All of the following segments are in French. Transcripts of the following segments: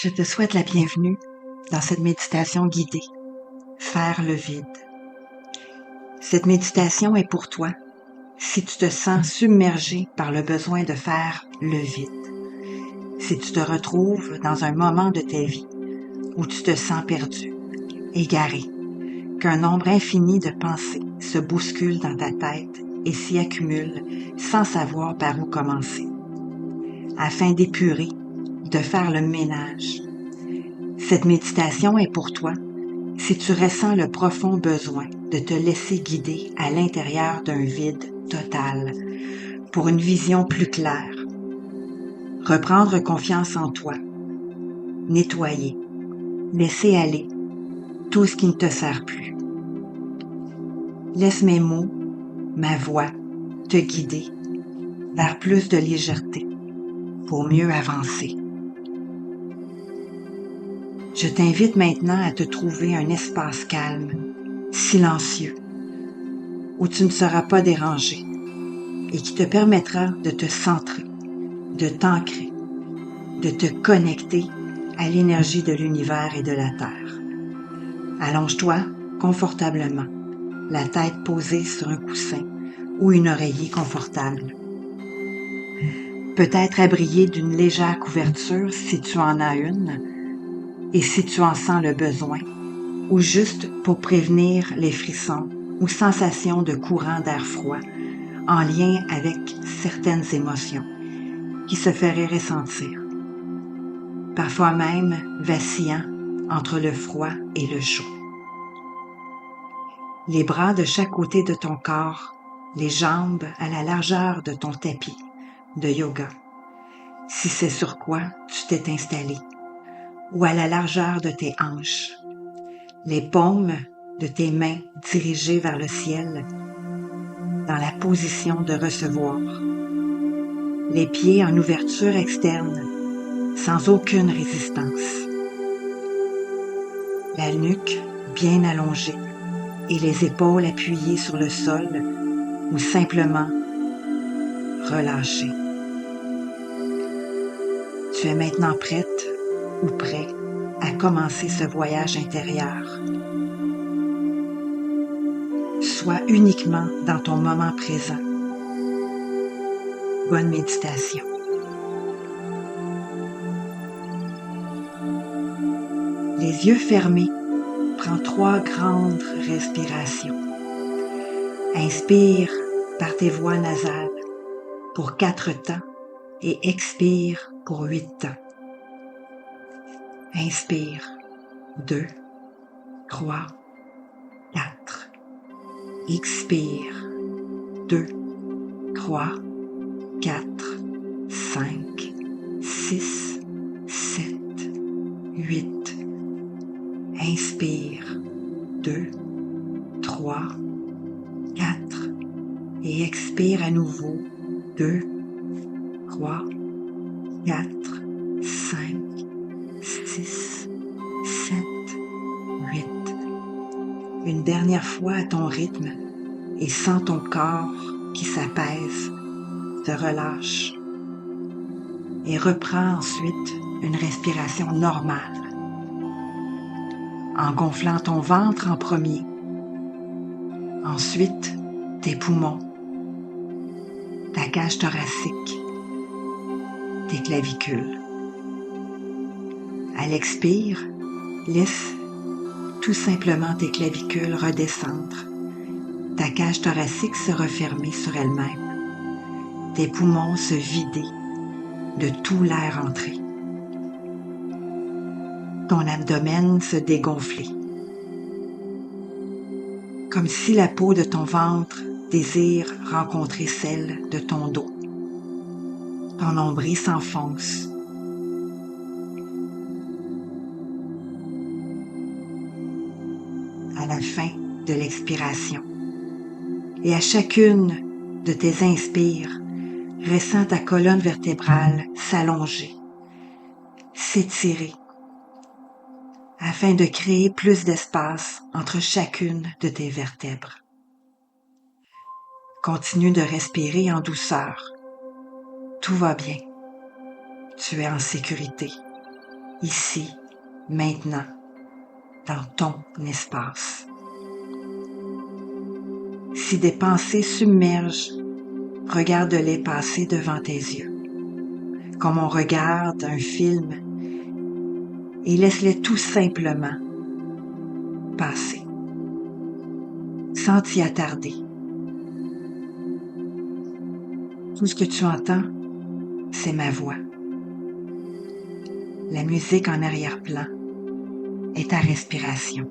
Je te souhaite la bienvenue dans cette méditation guidée, faire le vide. Cette méditation est pour toi si tu te sens submergé par le besoin de faire le vide. Si tu te retrouves dans un moment de ta vie où tu te sens perdu, égaré, qu'un nombre infini de pensées se bousculent dans ta tête et s'y accumulent sans savoir par où commencer. Afin d'épurer, de faire le ménage. Cette méditation est pour toi si tu ressens le profond besoin de te laisser guider à l'intérieur d'un vide total pour une vision plus claire. Reprendre confiance en toi, nettoyer, laisser aller tout ce qui ne te sert plus. Laisse mes mots, ma voix te guider vers plus de légèreté pour mieux avancer. Je t'invite maintenant à te trouver un espace calme, silencieux, où tu ne seras pas dérangé et qui te permettra de te centrer, de t'ancrer, de te connecter à l'énergie de l'univers et de la Terre. Allonge-toi confortablement, la tête posée sur un coussin ou une oreiller confortable. Peut-être abrillé d'une légère couverture si tu en as une, et si tu en sens le besoin, ou juste pour prévenir les frissons ou sensations de courant d'air froid en lien avec certaines émotions qui se feraient ressentir, parfois même vacillant entre le froid et le chaud. Les bras de chaque côté de ton corps, les jambes à la largeur de ton tapis de yoga, si c'est sur quoi tu t'es installé, ou à la largeur de tes hanches, les paumes de tes mains dirigées vers le ciel, dans la position de recevoir, les pieds en ouverture externe, sans aucune résistance, la nuque bien allongée et les épaules appuyées sur le sol ou simplement relâchées. Tu es maintenant prête ou prêt à commencer ce voyage intérieur. Sois uniquement dans ton moment présent. Bonne méditation. Les yeux fermés, prends 3 grandes respirations. Inspire par tes voies nasales pour 4 temps et expire pour 8 temps. Inspire 2, 3, 4. Expire 2, 3, 4, 5, 6, 7, 8. Inspire 2, 3, 4 et expire à nouveau 2, 3, 4, 5, 6, 7, 8. Une dernière fois à ton rythme et sens ton corps qui s'apaise, te relâche et reprends ensuite une respiration normale en gonflant ton ventre en premier, ensuite tes poumons, ta cage thoracique, tes clavicules. À l'expire, laisse tout simplement tes clavicules redescendre, ta cage thoracique se refermer sur elle-même, tes poumons se vider de tout l'air entré, ton abdomen se dégonfler, comme si la peau de ton ventre désire rencontrer celle de ton dos. Ton nombril s'enfonce. À la fin de l'expiration. Et à chacune de tes inspires, ressens ta colonne vertébrale s'allonger, s'étirer, afin de créer plus d'espace entre chacune de tes vertèbres. Continue de respirer en douceur. Tout va bien. Tu es en sécurité. ici, maintenant, dans ton espace. Si des pensées submergent, regarde-les passer devant tes yeux, comme on regarde un film, et laisse-les tout simplement passer, sans t'y attarder. Tout ce que tu entends, c'est ma voix. La musique en arrière-plan est ta respiration.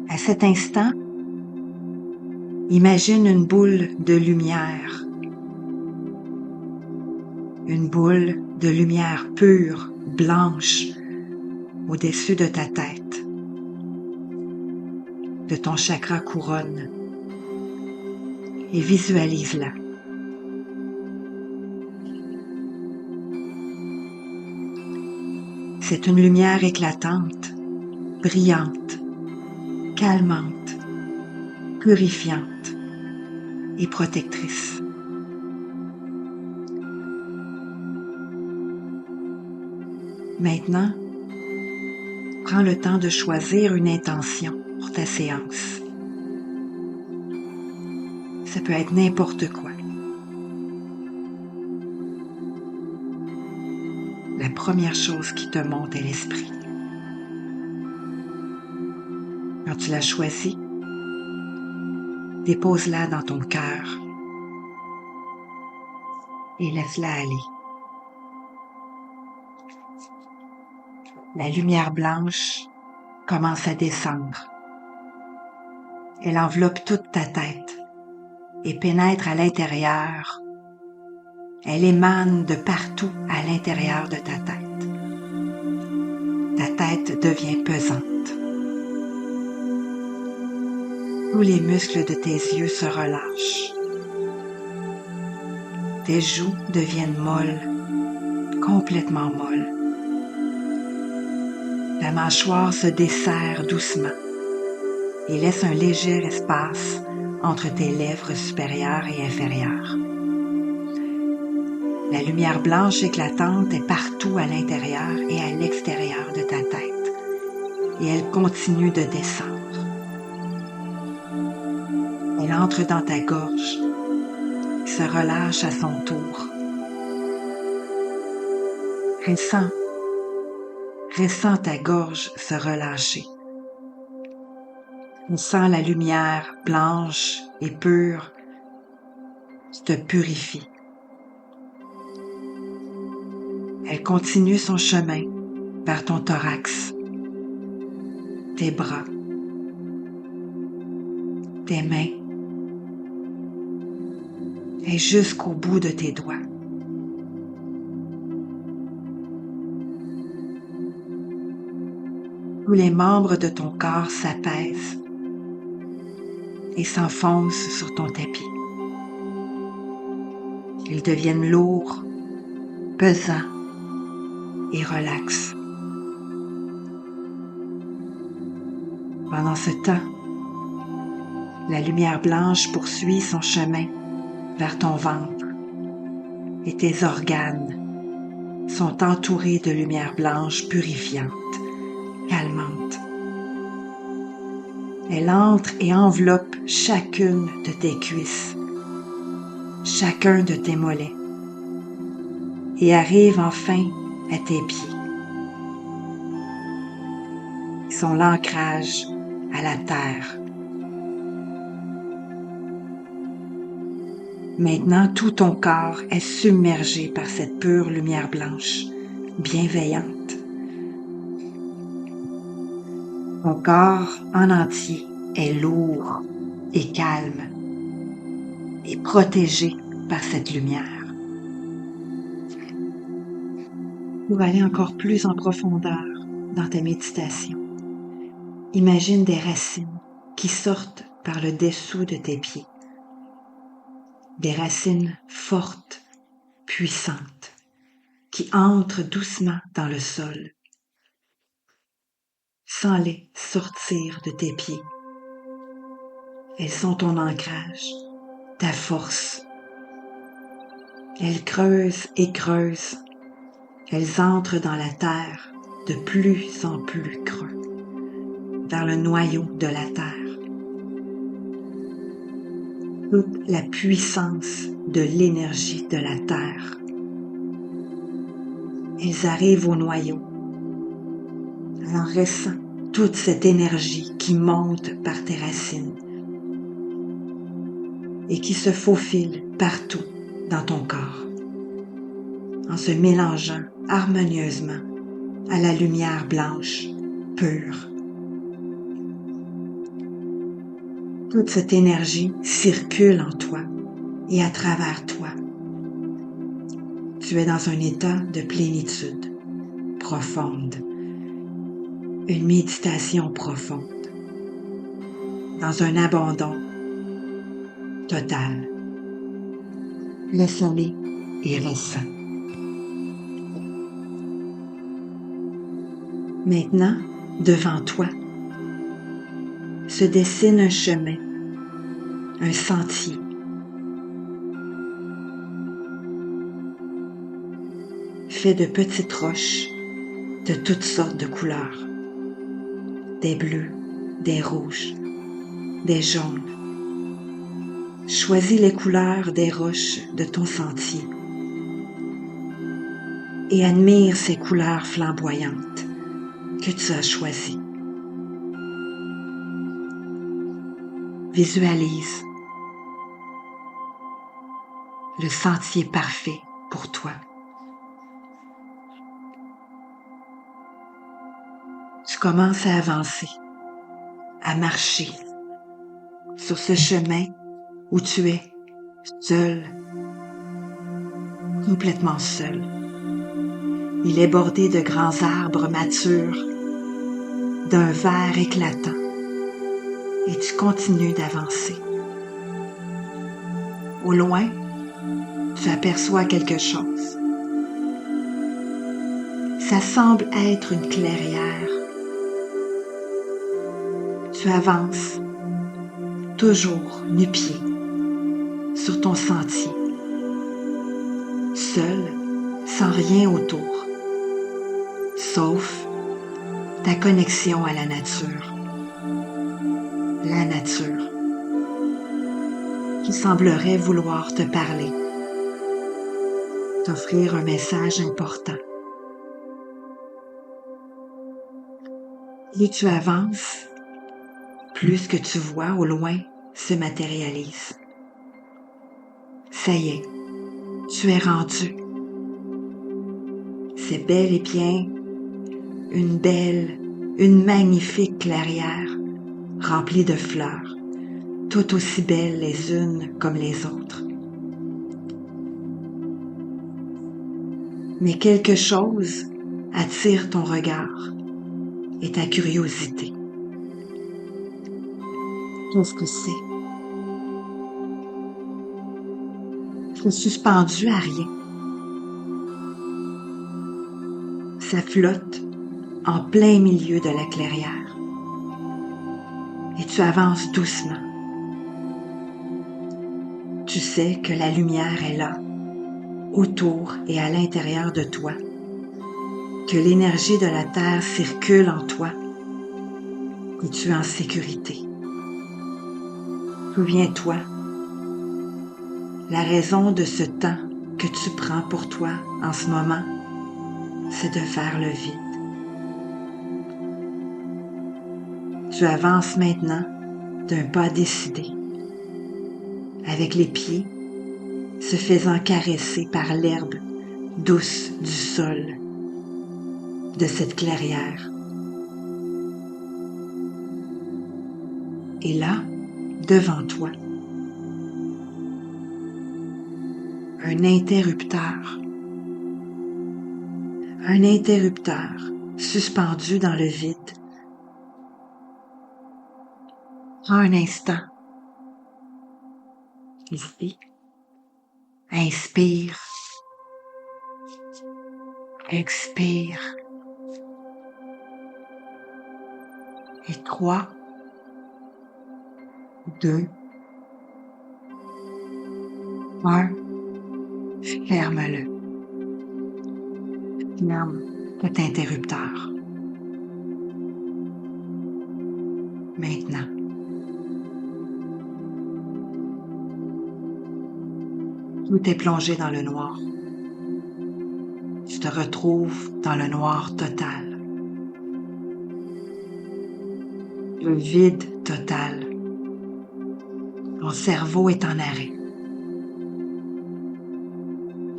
À cet instant, imagine une boule de lumière. Une boule de lumière pure, blanche, au-dessus de ta tête, de ton chakra couronne, et visualise-la. C'est une lumière éclatante, brillante, calmante, purifiante et protectrice. Maintenant, prends le temps de choisir une intention pour ta séance. Ça peut être n'importe quoi. La première chose qui te monte à l'esprit. Quand tu l'as choisie, dépose-la dans ton cœur et laisse-la aller. La lumière blanche commence à descendre. Elle enveloppe toute ta tête et pénètre à l'intérieur. Elle émane de partout à l'intérieur de ta tête. Ta tête devient pesante. Tous les muscles de tes yeux se relâchent. Tes joues deviennent molles, complètement molles. La mâchoire se desserre doucement et laisse un léger espace entre tes lèvres supérieures et inférieures. La lumière blanche éclatante est partout à l'intérieur et à l'extérieur de ta tête et elle continue de descendre. Elle entre dans ta gorge, se relâche à son tour. Ressens ta gorge se relâcher. Ressens la lumière blanche et pure qui te purifie. Elle continue son chemin vers ton thorax, tes bras, tes mains et jusqu'au bout de tes doigts. Tous les membres de ton corps s'apaisent et s'enfoncent sur ton tapis. Ils deviennent lourds, pesants et relaxent. Pendant ce temps, la lumière blanche poursuit son chemin vers ton ventre et tes organes sont entourés de lumière blanche purifiante, calmante. Elle entre et enveloppe chacune de tes cuisses, chacun de tes mollets et arrive enfin à tes pieds. Ils sont l'ancrage à la terre. Maintenant, tout ton corps est submergé par cette pure lumière blanche, bienveillante. Ton corps en entier est lourd et calme et protégé par cette lumière. Pour aller encore plus en profondeur dans ta méditation, imagine des racines qui sortent par le dessous de tes pieds. Des racines fortes, puissantes, qui entrent doucement dans le sol. Sens-les sortir de tes pieds. Elles sont ton ancrage, ta force. Elles creusent et creusent Elles entrent dans la terre de plus en plus creux, vers le noyau de la terre. Toute la puissance de l'énergie de la terre. Elles arrivent au noyau. Alors ressens toute cette énergie qui monte par tes racines et qui se faufile partout dans ton corps, en se mélangeant harmonieusement à la lumière blanche, pure. Toute cette énergie circule en toi et à travers toi. Tu es dans un état de plénitude profonde, une méditation profonde, dans un abandon total. Laisse-aller et ressens. Maintenant, devant toi, se dessine un chemin, un sentier. Fait de petites roches de toutes sortes de couleurs. Des bleus, des rouges, des jaunes. Choisis les couleurs des roches de ton sentier et admire ces couleurs flamboyantes que tu as choisies. Visualise le sentier parfait pour toi. Tu commences à avancer, à marcher sur ce chemin où tu es seul, complètement seul. Il est bordé de grands arbres matures, d'un vert éclatant, et tu continues d'avancer. Au loin, tu aperçois quelque chose. Ça semble être une clairière. Tu avances, toujours nu-pied, sur ton sentier, seul, sans rien autour, sauf ta connexion à la nature. La nature, qui semblerait vouloir te parler, t'offrir un message important. Plus tu avances, plus ce que tu vois au loin se matérialise. Ça y est, tu es rendu. C'est bel et bien une magnifique clairière remplie de fleurs, toutes aussi belles les unes comme les autres. Mais quelque chose attire ton regard et ta curiosité. Qu'est-ce que c'est? C'est suspendu à rien. Ça flotte en plein milieu de la clairière. Et tu avances doucement. Tu sais que la lumière est là, autour et à l'intérieur de toi, que l'énergie de la terre circule en toi et tu es en sécurité. Souviens-toi, la raison de ce temps que tu prends pour toi en ce moment, c'est de faire le vide. Tu avances maintenant d'un pas décidé, avec les pieds se faisant caresser par l'herbe douce du sol de cette clairière. Et là, devant toi, un interrupteur suspendu dans le vide. Prends un instant. Ici. Inspire. Expire. Et 3, 2, 1. Ferme-le. ferme cet interrupteur. Maintenant, tout est plongé dans le noir. Tu te retrouves dans le noir total. Le vide total. Ton cerveau est en arrêt.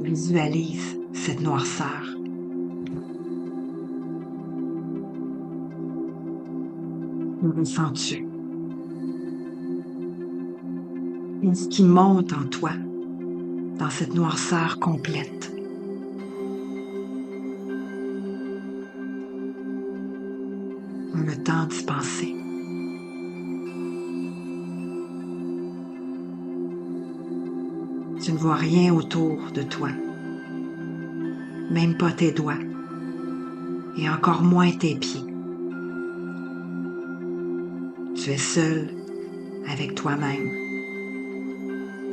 Visualise cette noirceur. Le ressens-tu? Qu'est-ce qui monte en toi dans cette noirceur complète? Prends le temps d'y penser. Tu ne vois rien autour de toi, même pas tes doigts, et encore moins tes pieds. Tu es seul avec toi-même,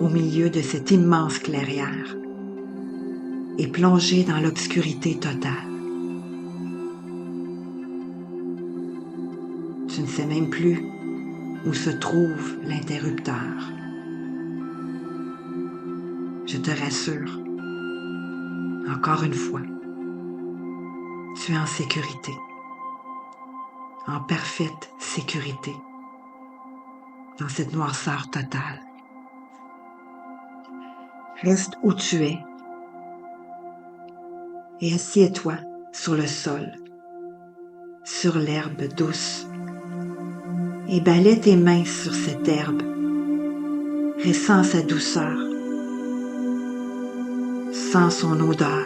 au milieu de cette immense clairière, et plongé dans l'obscurité totale. Tu ne sais même plus où se trouve l'interrupteur. Je te rassure, encore une fois, tu es en sécurité, en parfaite sécurité, dans cette noirceur totale. Reste où tu es et assieds-toi sur le sol, sur l'herbe douce, et balaie tes mains sur cette herbe, ressens sa douceur, sens son odeur,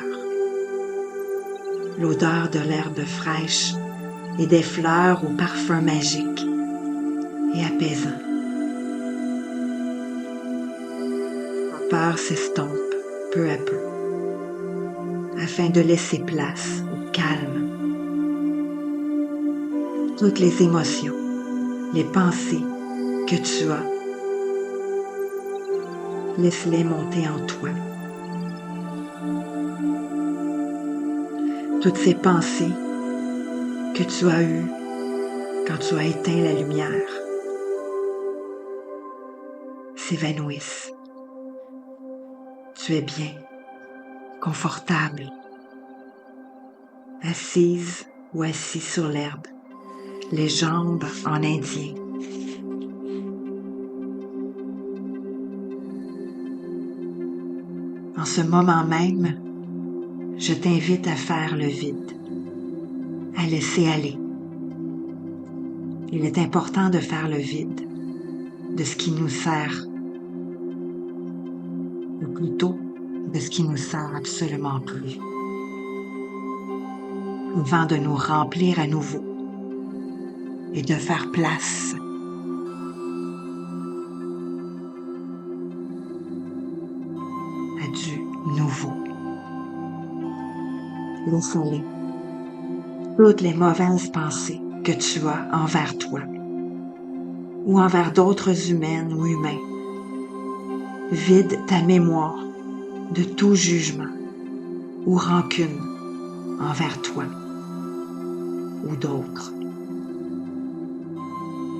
l'odeur de l'herbe fraîche et des fleurs au parfum magique et apaisant. Ta peur s'estompe peu à peu, afin de laisser place au calme. Toutes les émotions, les pensées que tu as, laisse-les monter en toi. Toutes ces pensées que tu as eues quand tu as éteint la lumière s'évanouissent. Tu es bien, confortable, assise ou assis sur l'herbe, les jambes en indien. En ce moment même, je t'invite à faire le vide, à laisser aller. Il est important de faire le vide de ce qui nous sert, ou plutôt de ce qui nous sert absolument plus, avant de nous remplir à nouveau et de faire place à du nouveau. Laisse aller toutes les mauvaises pensées que tu as envers toi ou envers d'autres humaines ou humains. Vide ta mémoire de tout jugement ou rancune envers toi ou d'autres.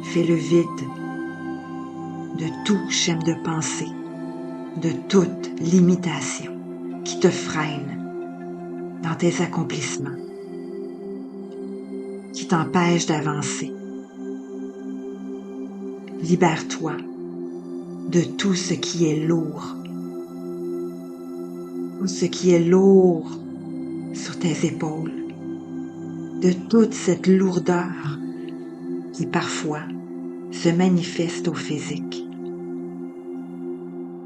Fais le vide de tout schéma de pensée, de toute limitation qui te freine dans tes accomplissements, qui t'empêche d'avancer. Libère-toi de tout ce qui est lourd, tout ce qui est lourd sur tes épaules, de toute cette lourdeur qui parfois se manifeste au physique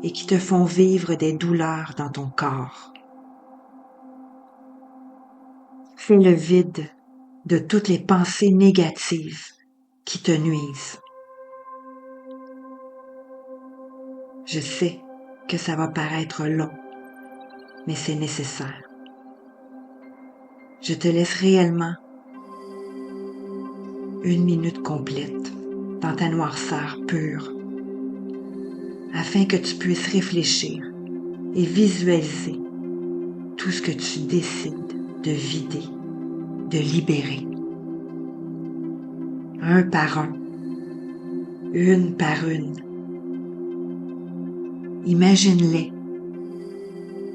et qui te font vivre des douleurs dans ton corps. Fais le vide de toutes les pensées négatives qui te nuisent. Je sais que ça va paraître long, mais c'est nécessaire. Je te laisse réellement 1 minute complète dans ta noirceur pure, afin que tu puisses réfléchir et visualiser tout ce que tu décides de vider, de libérer. Un par un, une par une. Imagine-les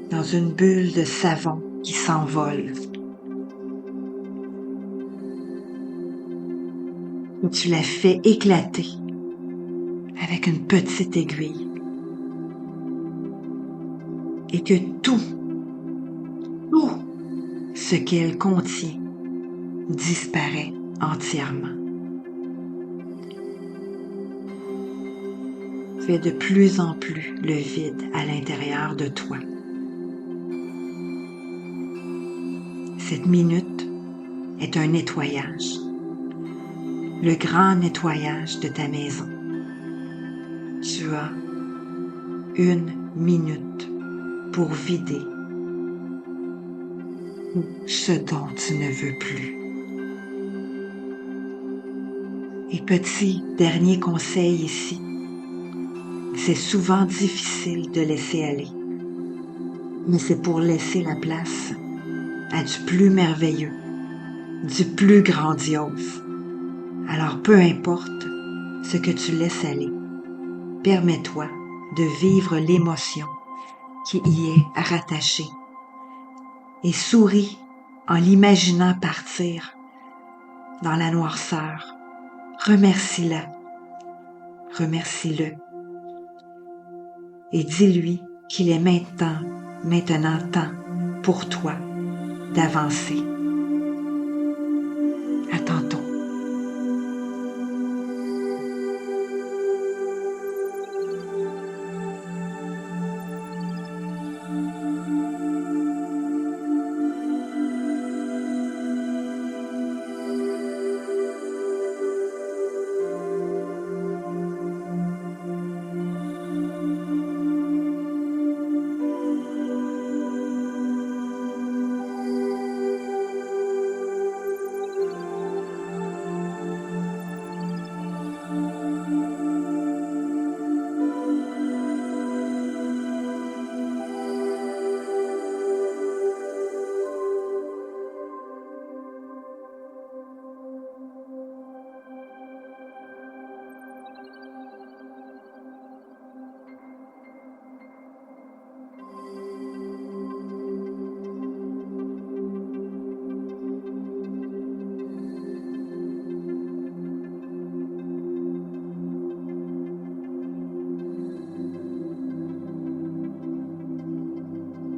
dans une bulle de savon qui s'envole. Et tu la fais éclater avec une petite aiguille. Et que tout ce qu'elle contient disparaît entièrement. Fais de plus en plus le vide à l'intérieur de toi. Cette minute est un nettoyage, le grand nettoyage de ta maison. Tu as 1 minute pour vider ce dont tu ne veux plus. Et petit dernier conseil ici, c'est souvent difficile de laisser aller, mais c'est pour laisser la place à du plus merveilleux, du plus grandiose. Alors peu importe ce que tu laisses aller, permets-toi de vivre l'émotion qui y est rattachée et souris en l'imaginant partir dans la noirceur. Remercie-la, remercie-le et dis-lui qu'il est maintenant temps pour toi d'avancer. À tantôt.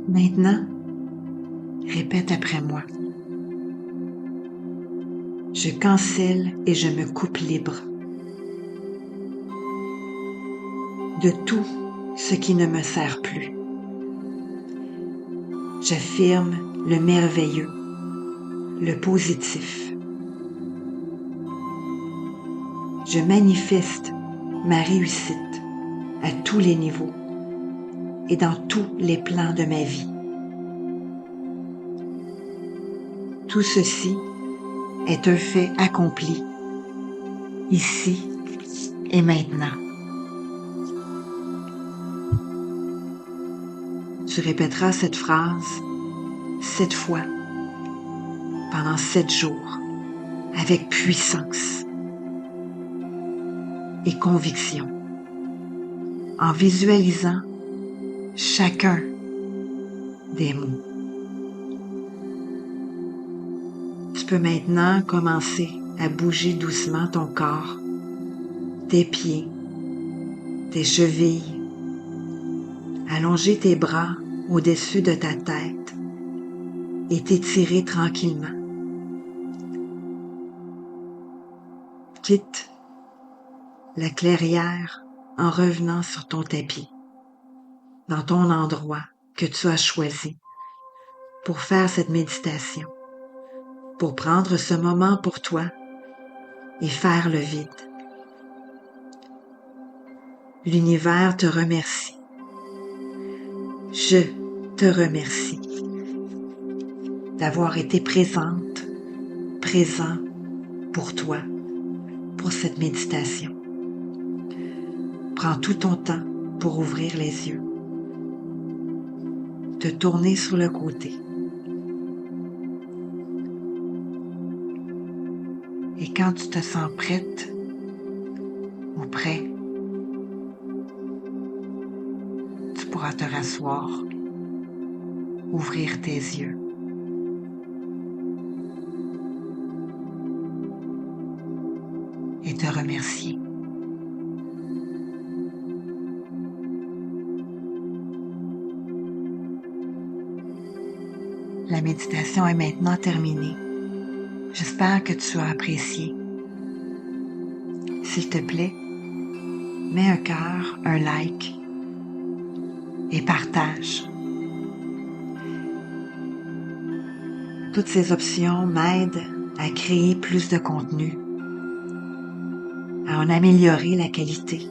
Maintenant, répète après moi. Je cancelle et je me coupe libre de tout ce qui ne me sert plus. J'affirme le merveilleux, le positif. Je manifeste ma réussite à tous les niveaux et dans tous les plans de ma vie. Tout ceci est un fait accompli, ici et maintenant. Tu répéteras cette phrase 7 fois pendant 7 jours avec puissance et conviction, en visualisant chacun des mots. Tu peux maintenant commencer à bouger doucement ton corps, tes pieds, tes chevilles, allonger tes bras au-dessus de ta tête et t'étirer tranquillement. Quitte la clairière en revenant sur ton tapis, dans ton endroit que tu as choisi pour faire cette méditation, pour prendre ce moment pour toi et faire le vide. L'univers te remercie. Je te remercie d'avoir été présent pour toi, pour cette méditation. Prends tout ton temps pour ouvrir les yeux, te tourner sur le côté Et quand tu te sens prête ou prêt, tu pourras te rasseoir, ouvrir tes yeux. Et te remercier. La méditation est maintenant terminée. J'espère que tu as apprécié. S'il te plaît, mets un cœur, un like et partage. Toutes ces options m'aident à créer plus de contenu, à en améliorer la qualité.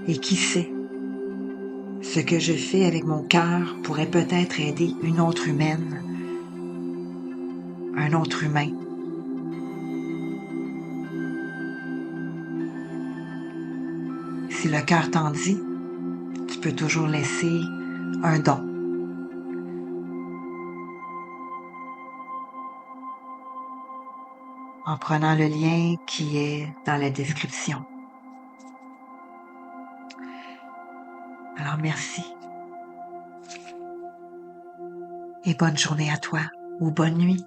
Et qui sait, ce que je fais avec mon cœur pourrait peut-être aider une autre humaine, un autre humain. Si le cœur t'en dit, tu peux toujours laisser un don. En prenant le lien qui est dans la description. Alors merci. Et bonne journée à toi ou bonne nuit.